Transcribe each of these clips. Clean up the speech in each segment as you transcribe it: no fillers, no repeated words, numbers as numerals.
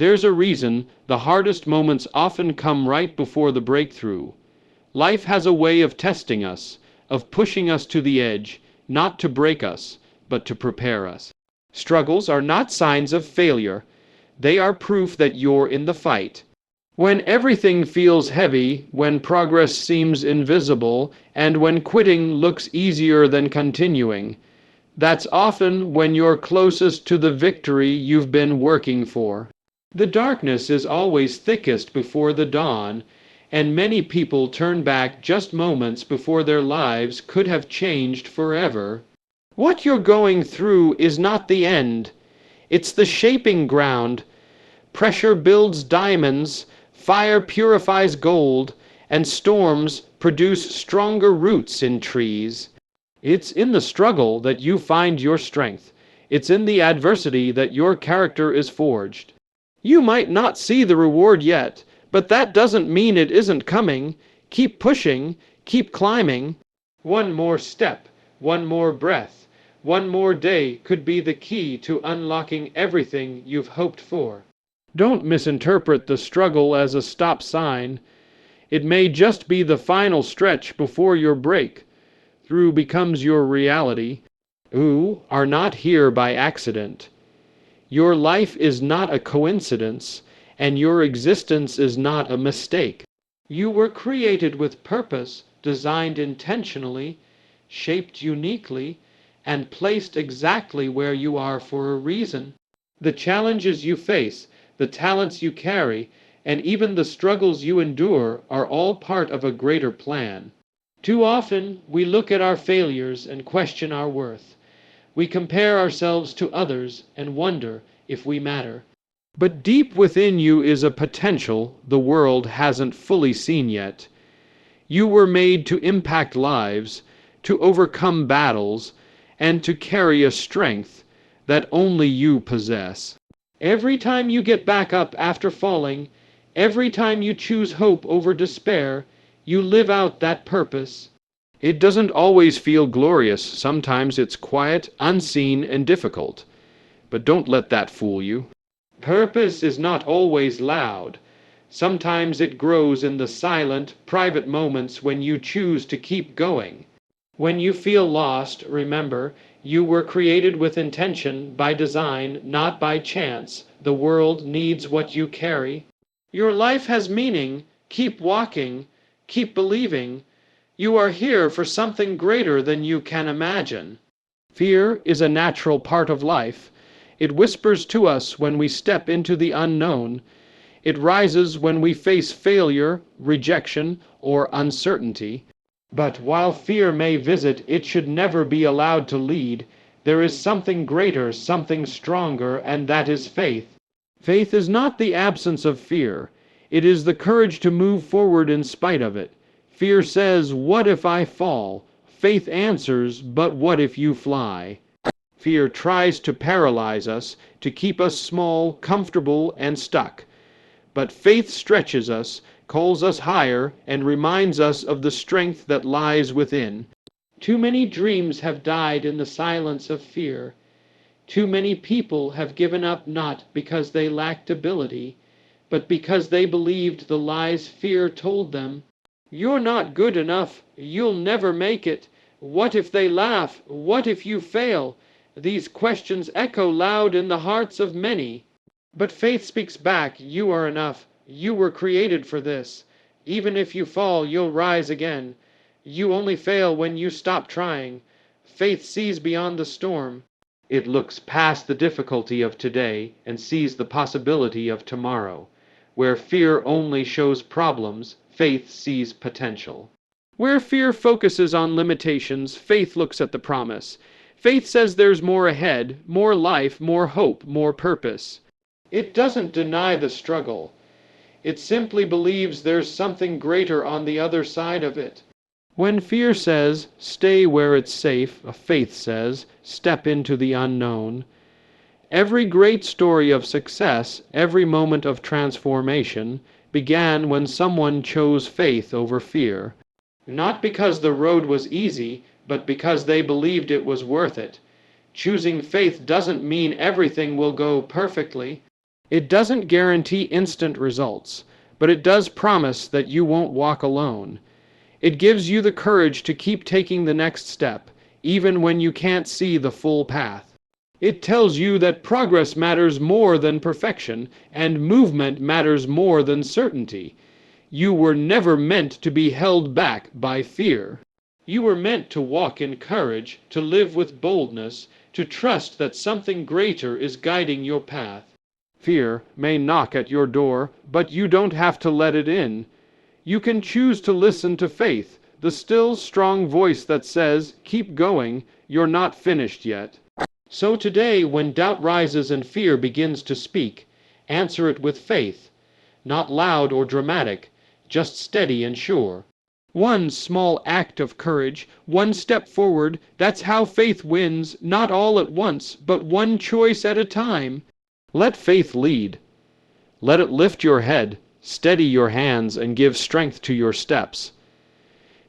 There's a reason the hardest moments often come right before the breakthrough. Life has a way of testing us, of pushing us to the edge, not to break us, but to prepare us. Struggles are not signs of failure. They are proof that you're in the fight. When everything feels heavy, when progress seems invisible, and when quitting looks easier than continuing, that's often when you're closest to the victory you've been working for. The darkness is always thickest before the dawn, and many people turn back just moments before their lives could have changed forever. What you're going through is not the end. It's the shaping ground. Pressure builds diamonds, fire purifies gold, and storms produce stronger roots in trees. It's in the struggle that you find your strength. It's in the adversity that your character is forged. You might not see the reward yet, but that doesn't mean it isn't coming. Keep pushing, keep climbing. One more step, one more breath, one more day could be the key to unlocking everything you've hoped for. Don't misinterpret the struggle as a stop sign. It may just be the final stretch before your break through becomes your reality. You are not here by accident. Your life is not a coincidence, and your existence is not a mistake. You were created with purpose, designed intentionally, shaped uniquely, and placed exactly where you are for a reason. The challenges you face, the talents you carry, and even the struggles you endure are all part of a greater plan. Too often, we look at our failures and question our worth. We compare ourselves to others and wonder if we matter. But deep within you is a potential the world hasn't fully seen yet. You were made to impact lives, to overcome battles, and to carry a strength that only you possess. Every time you get back up after falling, every time you choose hope over despair, you live out that purpose. It doesn't always feel glorious. Sometimes it's quiet, unseen, and difficult. But don't let that fool you. Purpose is not always loud. Sometimes it grows in the silent, private moments when you choose to keep going. When you feel lost, remember, you were created with intention, by design, not by chance. The world needs what you carry. Your life has meaning. Keep walking. Keep believing. You are here for something greater than you can imagine. Fear is a natural part of life. It whispers to us when we step into the unknown. It rises when we face failure, rejection, or uncertainty. But while fear may visit, it should never be allowed to lead. There is something greater, something stronger, and that is faith. Faith is not the absence of fear. It is the courage to move forward in spite of it. Fear says, "What if I fall?" Faith answers, "But what if you fly?" Fear tries to paralyze us, to keep us small, comfortable, and stuck. But faith stretches us, calls us higher, and reminds us of the strength that lies within. Too many dreams have died in the silence of fear. Too many people have given up not because they lacked ability, but because they believed the lies fear told them. You're not good enough. You'll never make it. What if they laugh? What if you fail? These questions echo loud in the hearts of many. But faith speaks back, "You are enough. You were created for this. Even if you fall, you'll rise again. You only fail when you stop trying." Faith sees beyond the storm. It looks past the difficulty of today and sees the possibility of tomorrow. Where fear only shows problems, faith sees potential. Where fear focuses on limitations, faith looks at the promise. Faith says there's more ahead, more life, more hope, more purpose. It doesn't deny the struggle. It simply believes there's something greater on the other side of it. When fear says, "Stay where it's safe," faith says, "Step into the unknown." Every great story of success, every moment of transformation, began when someone chose faith over fear. Not because the road was easy, but because they believed it was worth it. Choosing faith doesn't mean everything will go perfectly. It doesn't guarantee instant results, but it does promise that you won't walk alone. It gives you the courage to keep taking the next step, even when you can't see the full path. It tells you that progress matters more than perfection, and movement matters more than certainty. You were never meant to be held back by fear. You were meant to walk in courage, to live with boldness, to trust that something greater is guiding your path. Fear may knock at your door, but you don't have to let it in. You can choose to listen to faith, the still, strong voice that says, "Keep going, you're not finished yet." So today, when doubt rises and fear begins to speak, answer it with faith, not loud or dramatic, just steady and sure. One small act of courage, one step forward, that's how faith wins, not all at once, but one choice at a time. Let faith lead. Let it lift your head, steady your hands, and give strength to your steps.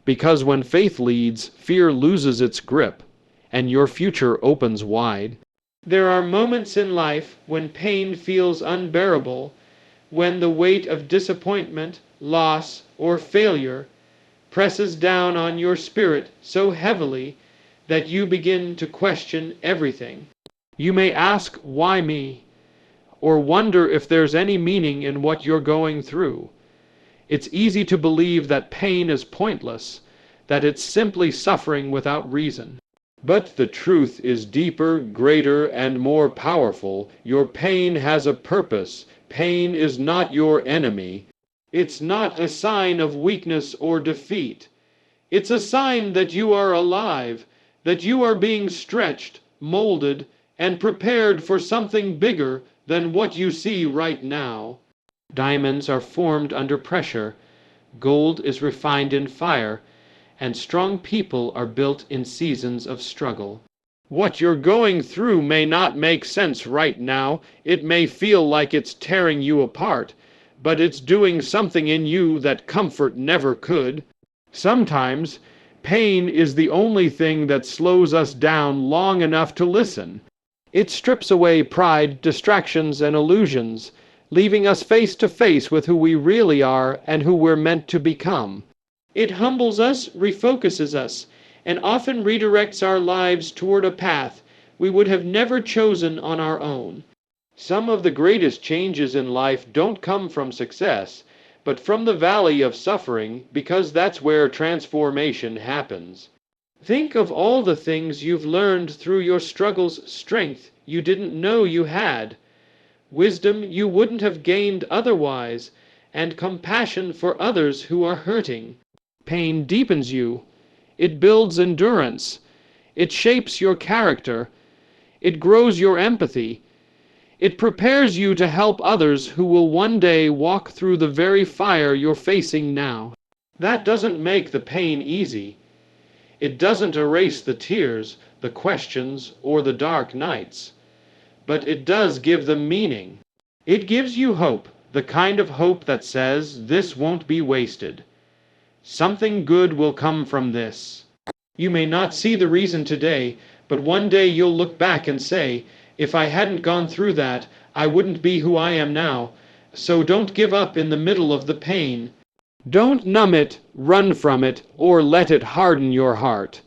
Because when faith leads, fear loses its grip, and your future opens wide. There are moments in life when pain feels unbearable, when the weight of disappointment, loss, or failure presses down on your spirit so heavily that you begin to question everything. You may ask, "Why me?" or wonder if there's any meaning in what you're going through. It's easy to believe that pain is pointless, that it's simply suffering without reason. But the truth is deeper, greater, and more powerful. Your pain has a purpose. Pain is not your enemy. It's not a sign of weakness or defeat. It's a sign that you are alive, that you are being stretched, molded, and prepared for something bigger than what you see right now. Diamonds are formed under pressure, gold is refined in fire, and strong people are built in seasons of struggle. What you're going through may not make sense right now. It may feel like it's tearing you apart, but it's doing something in you that comfort never could. Sometimes, pain is the only thing that slows us down long enough to listen. It strips away pride, distractions, and illusions, leaving us face to face with who we really are and who we're meant to become. It humbles us, refocuses us, and often redirects our lives toward a path we would have never chosen on our own. Some of the greatest changes in life don't come from success, but from the valley of suffering, because that's where transformation happens. Think of all the things you've learned through your struggles, strength you didn't know you had, wisdom you wouldn't have gained otherwise, and compassion for others who are hurting. Pain deepens you. It builds endurance. It shapes your character. It grows your empathy. It prepares you to help others who will one day walk through the very fire you're facing now. That doesn't make the pain easy. It doesn't erase the tears, the questions, or the dark nights. But it does give them meaning. It gives you hope, the kind of hope that says, "This won't be wasted. Something good will come from this." You may not see the reason today, but one day you'll look back and say, "If I hadn't gone through that, I wouldn't be who I am now." So don't give up in the middle of the pain. Don't numb it, run from it, or let it harden your heart.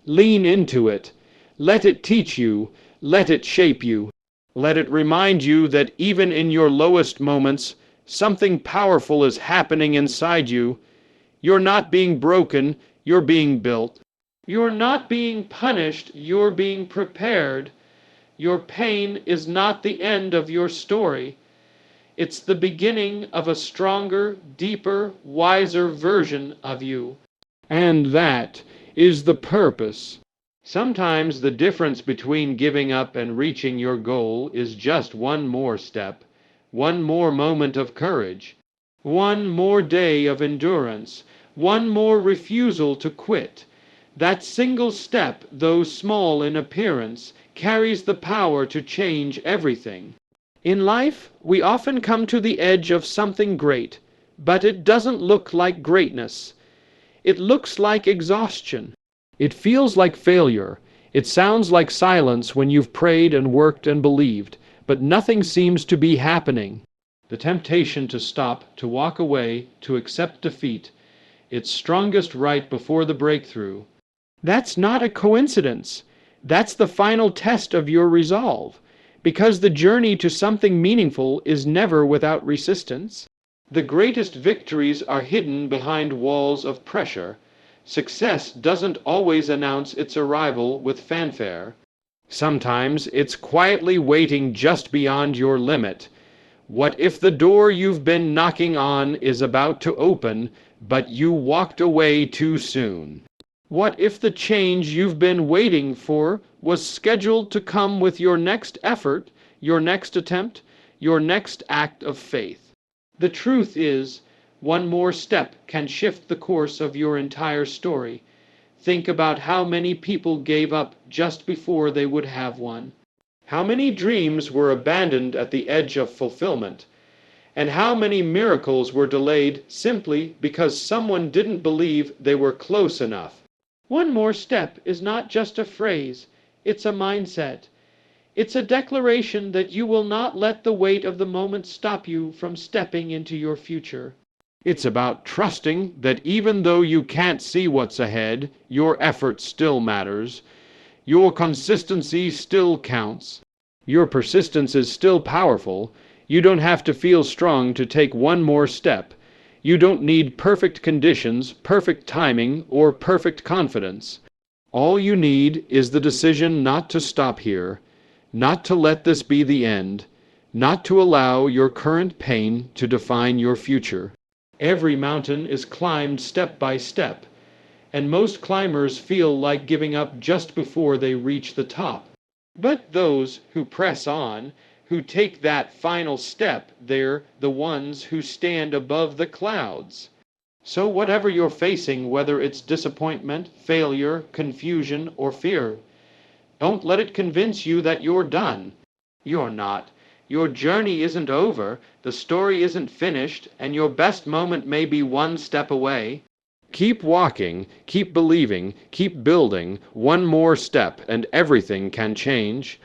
Lean into it. Let it teach you. Let it shape you. Let it remind you that even in your lowest moments, something powerful is happening inside you. You're not being broken, you're being built. You're not being punished, you're being prepared. Your pain is not the end of your story. It's the beginning of a stronger, deeper, wiser version of you. And that is the purpose. Sometimes the difference between giving up and reaching your goal is just one more step, one more moment of courage, one more day of endurance, one more refusal to quit. That single step, though small in appearance, carries the power to change everything. In life, we often come to the edge of something great, but it doesn't look like greatness. It looks like exhaustion. It feels like failure. It sounds like silence when you've prayed and worked and believed. but nothing seems to be happening. The temptation to stop, to walk away, to accept defeat, it's strongest right before the breakthrough. That's not a coincidence. That's the final test of your resolve, because the journey to something meaningful is never without resistance. The greatest victories are hidden behind walls of pressure. Success doesn't always announce its arrival with fanfare. Sometimes it's quietly waiting just beyond your limit. What if the door you've been knocking on is about to open, but you walked away too soon? What if the change you've been waiting for was scheduled to come with your next effort, your next attempt, your next act of faith? The truth is, one more step can shift the course of your entire story. Think about how many people gave up just before they would have one. How many dreams were abandoned at the edge of fulfillment? And how many miracles were delayed simply because someone didn't believe they were close enough? One more step is not just a phrase, it's a mindset. It's a declaration that you will not let the weight of the moment stop you from stepping into your future. It's about trusting that even though you can't see what's ahead, your effort still matters. Your consistency still counts. Your persistence is still powerful. You don't have to feel strong to take one more step. You don't need perfect conditions, perfect timing, or perfect confidence. All you need is the decision not to stop here, not to let this be the end, not to allow your current pain to define your future. Every mountain is climbed step by step, and most climbers feel like giving up just before they reach the top. But those who press on, who take that final step, they're the ones who stand above the clouds. So whatever you're facing, whether it's disappointment, failure, confusion, or fear, don't let it convince you that you're done. You're not. Your journey isn't over, the story isn't finished, and your best moment may be one step away. Keep walking, keep believing, keep building, one more step, and everything can change.